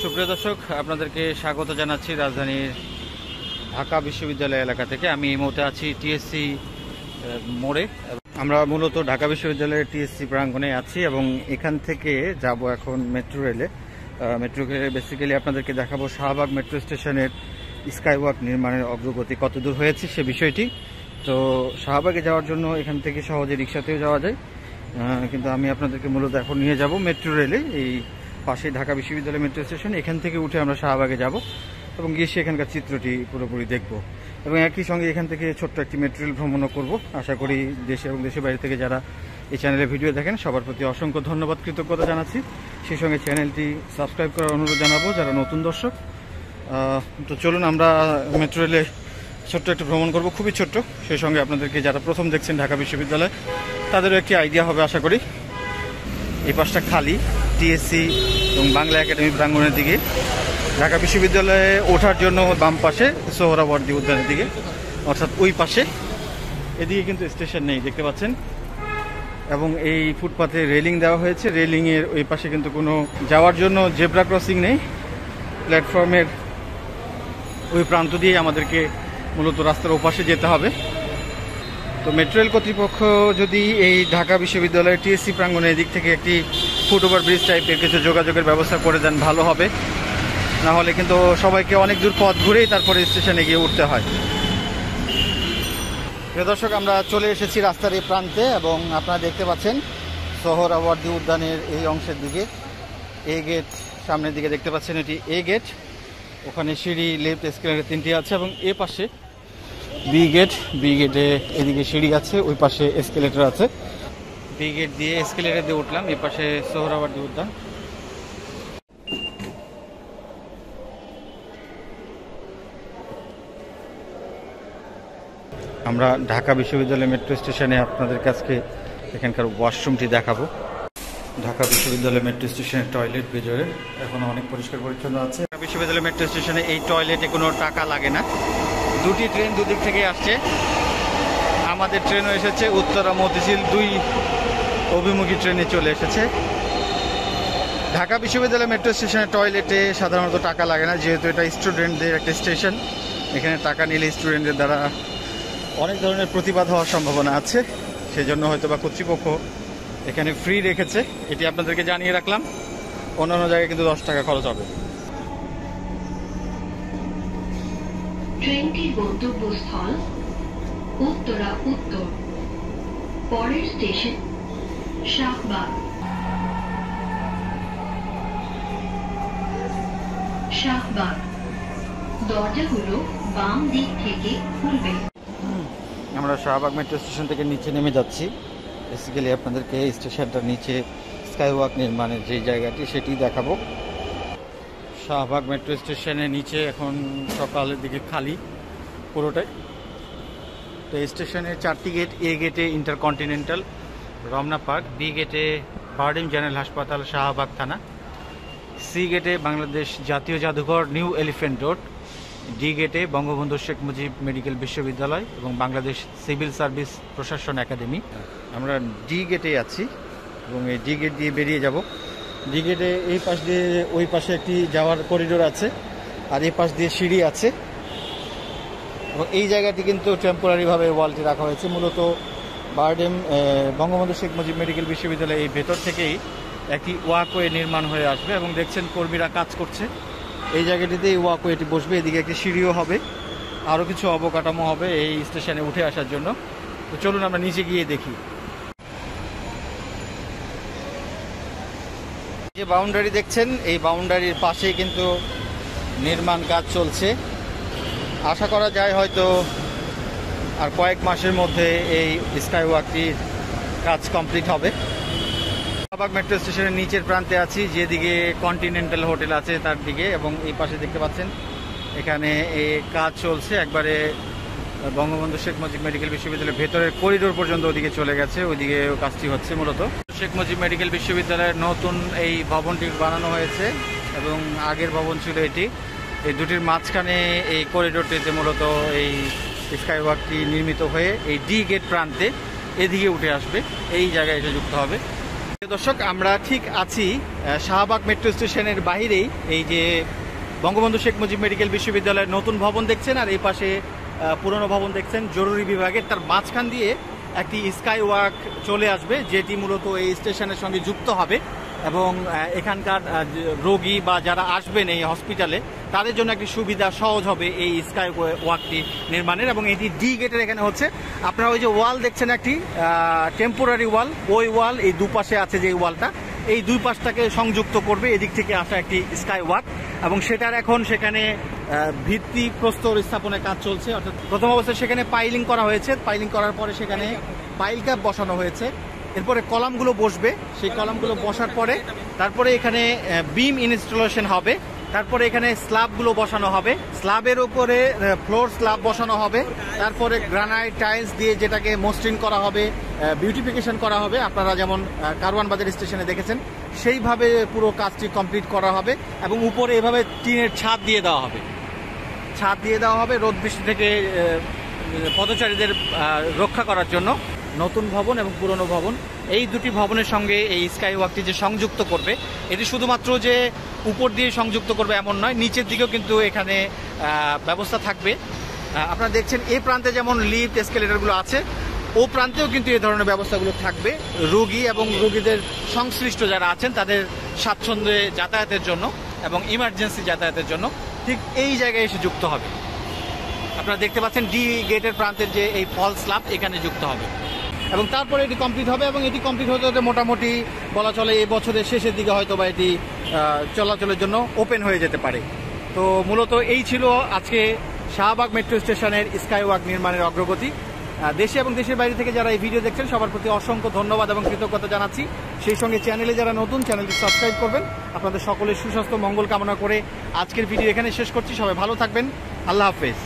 সুপ্রিয় দর্শক, আপনাদেরকে স্বাগত জানাচ্ছি রাজধানীর ঢাকা বিশ্ববিদ্যালয় এলাকা থেকে। আমি এই মুহূর্তে আছি টিএসসি মোড়ে। আমরা মূলত ঢাকা বিশ্ববিদ্যালয়ের টিএসসি প্রাঙ্গণে আছি এবং এখান থেকে যাব এখন মেট্রো রেলে। মেট্রো রেলে বেসিক্যালি আপনাদেরকে দেখাবো শাহবাগ মেট্রো স্টেশনের স্কাইওয়াক নির্মাণের অগ্রগতি কতদূর হয়েছে সে বিষয়টি। তো শাহবাগে যাওয়ার জন্য এখান থেকে সহজে রিক্সাতেও যাওয়া যায়, কিন্তু আমি আপনাদেরকে মূলত এখন নিয়ে যাব মেট্রো রেলে। এই পাশে ঢাকা বিশ্ববিদ্যালয় মেট্রো স্টেশন, এখান থেকে উঠে আমরা শাহবাগে যাব এবং গিয়ে সেখানকার চিত্রটি পুরোপুরি দেখব এবং একই সঙ্গে এখান থেকে ছোট্ট একটি মেট্রো রেল ভ্রমণও করব। আশা করি দেশে এবং দেশের বাইরে থেকে যারা এই চ্যানেলে ভিডিও দেখেন সবার প্রতি অসংখ্য ধন্যবাদ, কৃতজ্ঞতা জানাচ্ছি। সেই সঙ্গে চ্যানেলটি সাবস্ক্রাইব করার অনুরোধ জানাবো যারা নতুন দর্শক। তো চলুন আমরা মেট্রো রেলে ছোট্ট একটা ভ্রমণ করব, খুবই ছোট্ট। সেই সঙ্গে আপনাদেরকে যারা প্রথম দেখছেন ঢাকা বিশ্ববিদ্যালয় তাদেরও একটি আইডিয়া হবে আশা করি। এই পাশটা খালি টিএসসি এবং বাংলা একাডেমি প্রাঙ্গণের দিকে। ঢাকা বিশ্ববিদ্যালয়ে ওঠার জন্য বাম পাশে সোহরাওয়ার্দী উদ্যানের দিকে, অর্থাৎ ওই পাশে। এদিকে কিন্তু স্টেশন নেই, দেখতে পাচ্ছেন। এবং এই ফুটপাতে রেলিং দেওয়া হয়েছে, রেলিংয়ের ওই পাশে কিন্তু কোনো যাওয়ার জন্য জেব্রা ক্রসিং নেই। প্ল্যাটফর্মের ওই প্রান্ত দিয়ে আমাদেরকে মূলত রাস্তার ওপাশে যেতে হবে। তো মেট্রো রেল কর্তৃপক্ষ যদি এই ঢাকা বিশ্ববিদ্যালয়ের টিএসসি প্রাঙ্গণে এদিক থেকে একটি ফুটওভার ব্রিজ টাইপের কিছু যোগাযোগের ব্যবস্থা করে দেন ভালো হবে, না হলে কিন্তু সবাইকে অনেক দূর পথ ঘুরেই তারপরে স্টেশনে গিয়ে উঠতে হয়। প্রিয় দর্শক, আমরা চলে এসেছি রাস্তার এই প্রান্তে এবং আপনারা দেখতে পাচ্ছেন সোহরাওয়ার্দী উদ্যানের এই অংশের দিকে এ গেট, সামনের দিকে দেখতে পাচ্ছেন এটি এ গেট। ওখানে সিঁড়ি, লিফট, এসকেলেটর তিনটি আছে এবং এ পাশে বি গেট। বি গেটে এদিকে সিঁড়ি আছে, ওই পাশে এসকেলেটর আছে। বি গেট দিয়ে এসকেলেটর দিয়ে উঠলাম, এই পাশে সোহরাওয়ার্দী উদ্যান। আমরা ঢাকা বিশ্ববিদ্যালয় মেট্রো স্টেশনে আপনাদের কাছে এখানকার ওয়াশরুমটি দেখাবো। ঢাকা বিশ্ববিদ্যালয় মেট্রো স্টেশনের টয়লেট বেজরে এখন অনেক পরিষ্কার পরিচ্ছন্ন আছে। ঢাকা বিশ্ববিদ্যালয় মেট্রো স্টেশনে এই টয়লেটে কোনো টাকা লাগে না। দুটি ট্রেন দুদিক থেকে আসছে। আমাদের ট্রেনও এসেছে, উত্তরা মতিঝিল 2 অভিমুখী ট্রেনে চলে এসেছে। ঢাকা বিশ্ববিদ্যালয় মেট্রো স্টেশনের টয়লেটে সাধারণত টাকা লাগে না, যেহেতু এটা স্টুডেন্টদের একটা স্টেশন। এখানে টাকা নিলে স্টুডেন্টদের দ্বারা অনেক ধরনের প্রতিবাদ হওয়ার সম্ভাবনা আছে, সেজন্য হয়তো বা কর্তৃপক্ষ এখানে ফ্রি রেখেছে। এটি আপনাদেরকে জানিয়ে রাখলাম। অন্যান্য জায়গায় কিন্তু 10 টাকা খরচ হবে। ট্রেনটির গন্তব্যস্থল উত্তরা উত্তর। পরের স্টেশন শাহবাগ। শাহবাগ দরজাগুলো বাম দিক থেকে খুলবে। আমরা শাহবাগ মেট্রো স্টেশন থেকে নিচে নেমে যাচ্ছি। বেসিক্যালি আপনাদেরকে এই স্টেশনটার নিচে স্কাইওয়াক নির্মাণের যে জায়গাটি সেটি দেখাবো। শাহবাগ মেট্রো স্টেশনের নিচে এখন সকালের দিকে খালি পুরোটাই। তো এই স্টেশনের 4টি গেট। এ গেটে ইন্টারকন্টিনেন্টাল রমনা পার্ক, বি গেটে বারডেম জেনারেল হাসপাতাল শাহবাগ থানা, সি গেটে বাংলাদেশ জাতীয় জাদুঘর নিউ এলিফ্যান্ট রোড, ডি গেটে বঙ্গবন্ধু শেখ মুজিব মেডিকেল বিশ্ববিদ্যালয় এবং বাংলাদেশ সিভিল সার্ভিস প্রশাসন একাডেমি। আমরা ডি গেটে আছি এবং এই ডি গেট দিয়ে বেরিয়ে যাব। ডি গেটে এই পাশ দিয়ে ওই পাশে একটি যাওয়ার করিডোর আছে আর এই পাশ দিয়ে সিঁড়ি আছে এবং এই জায়গাটি কিন্তু টেম্পোরারিভাবে ওয়ালটি রাখা হয়েছে। মূলত বারডেম বঙ্গবন্ধু শেখ মুজিব মেডিকেল বিশ্ববিদ্যালয় এই ভেতর থেকেই একটি ওয়াকওয়ে নির্মাণ হয়ে আসবে এবং দেখছেন কর্মীরা কাজ করছে। এই জায়গাটিতে এই ওয়াকওয়েটি বসবে, এদিকে একটি সিঁড়িও হবে, আরও কিছু অবকাঠামো হবে এই স্টেশনে উঠে আসার জন্য। তো চলুন আমরা নিচে গিয়ে দেখি। যে বাউন্ডারি দেখছেন, এই বাউন্ডারির পাশেই কিন্তু নির্মাণ কাজ চলছে। আশা করা যায় হয়তো আর কয়েক মাসের মধ্যে এই স্কাইওয়াকটির কাজ কমপ্লিট হবে। শাহবাগ মেট্রো স্টেশনের নিচের প্রান্তে আছি, যেদিকে কন্টিনেন্টাল হোটেল আছে তার দিকে, এবং এই পাশে দেখতে পাচ্ছেন এখানে এই কাজ চলছে। একবারে বঙ্গবন্ধু শেখ মুজিব মেডিকেল বিশ্ববিদ্যালয়ের ভেতরের করিডোর পর্যন্ত ওদিকে চলে গেছে, ওইদিকে কাজটি হচ্ছে। মূলত শেখ মুজিব মেডিকেল বিশ্ববিদ্যালয়ের নতুন এই ভবনটি বানানো হয়েছে এবং আগের ভবন ছিল এটি। এই দুটির মাঝখানে এই করিডোরটিতে মূলত এই স্কাইওয়াকটি নির্মিত হয়ে এই ডি গেট প্রান্তে এদিকে উঠে আসবে, এই জায়গায় এসে যুক্ত হবে। দর্শক, আমরা ঠিক আছি শাহবাগ মেট্রো স্টেশনের বাইরেই। এই যে বঙ্গবন্ধু শেখ মুজিব মেডিকেল বিশ্ববিদ্যালয়ের নতুন ভবন দেখছেন, আর এই পাশে পুরনো ভবন দেখছেন জরুরি বিভাগের। তার মাঝখান দিয়ে একটি স্কাই ওয়াক চলে আসবে, যেটি মূলত এই স্টেশনের সঙ্গে যুক্ত হবে এবং এখানকার রোগী বা যারা আসবেন এই হসপিটালে তাদের জন্য একটি সুবিধা সহজ হবে এই স্কাই ওয়াকটি নির্মাণের। এবং এটি ডি গেটের এখানে হচ্ছে। আপনারা ওই যে ওয়াল দেখছেন, একটি টেম্পোরারি ওয়াল, ওই ওয়াল এই দুপাশে আছে যে ওয়ালটা, এই দুই পাশটাকে সংযুক্ত করবে এদিক থেকে আসা একটি স্কাই ওয়াক। এবং সেটার এখন সেখানে ভিত্তি প্রস্তর স্থাপনের কাজ চলছে। অর্থাৎ প্রথম অবস্থায় সেখানে পাইলিং করা হয়েছে, পাইলিং করার পরে সেখানে পাইল ক্যাপ বসানো হয়েছে, এরপরে কলামগুলো বসবে, সেই কলামগুলো বসার পরে তারপরে এখানে বিম ইনস্টলেশন হবে, তারপরে এখানে স্ল্যাবগুলো বসানো হবে, স্ল্যাবের উপরে ফ্লোর স্ল্যাব বসানো হবে, তারপরে গ্রানাইট টাইলস দিয়ে যেটাকে মসৃণ করা হবে, বিউটিফিকেশন করা হবে। আপনারা যেমন কারওয়ান বাজার স্টেশনে দেখেছেন সেইভাবে পুরো কাজটি কমপ্লিট করা হবে এবং উপরে এভাবে টিনের ছাদ দিয়ে দেওয়া হবে, ছাদ দিয়ে দেওয়া হবে রোদ বৃষ্টি থেকে পথচারীদের রক্ষা করার জন্য। নতুন ভবন এবং পুরনো ভবন, এই দুটি ভবনের সঙ্গে এই স্কাই ওয়াকটি যে সংযুক্ত করবে, এটি শুধুমাত্র যে উপর দিয়ে সংযুক্ত করবে এমন নয়, নিচের দিকেও কিন্তু এখানে ব্যবস্থা থাকবে। আপনারা দেখছেন এই প্রান্তে যেমন লিফট এসকেলেটরগুলো আছে, ও প্রান্তেও কিন্তু এই ধরনের ব্যবস্থাগুলো থাকবে রোগী এবং রোগীদের সংশ্লিষ্ট যারা আছেন তাদের স্বাচ্ছন্দ্যে যাতায়াতের জন্য এবং ইমার্জেন্সি যাতায়াতের জন্য ঠিক এই জায়গায় এসে যুক্ত হবে। আপনারা দেখতে পাচ্ছেন ডি গেটের প্রান্তের যে এই ফল স্ল্যাব এখানে যুক্ত হবে এবং তারপরে এটি কমপ্লিট হবে। এবং এটি কমপ্লিট হতে হতে মোটামুটি বলা চলে এই বছরের শেষের দিকে হয়তো বা এটি চলাচলের জন্য ওপেন হয়ে যেতে পারে। তো মূলত এই ছিল আজকে শাহবাগ মেট্রো স্টেশনের স্কাই ওয়াক নির্মাণের অগ্রগতি। দেশে এবং দেশের বাইরে থেকে যারা এই ভিডিও দেখছেন সবার প্রতি অসংখ্য ধন্যবাদ এবং কৃতজ্ঞতা জানাচ্ছি। সেই সঙ্গে চ্যানেলে যারা নতুন, চ্যানেলটি সাবস্ক্রাইব করবেন। আপনাদের সকলের সুস্বাস্থ্য মঙ্গল কামনা করে আজকের ভিডিও এখানে শেষ করছি। সবাই ভালো থাকবেন। আল্লাহ হাফেজ।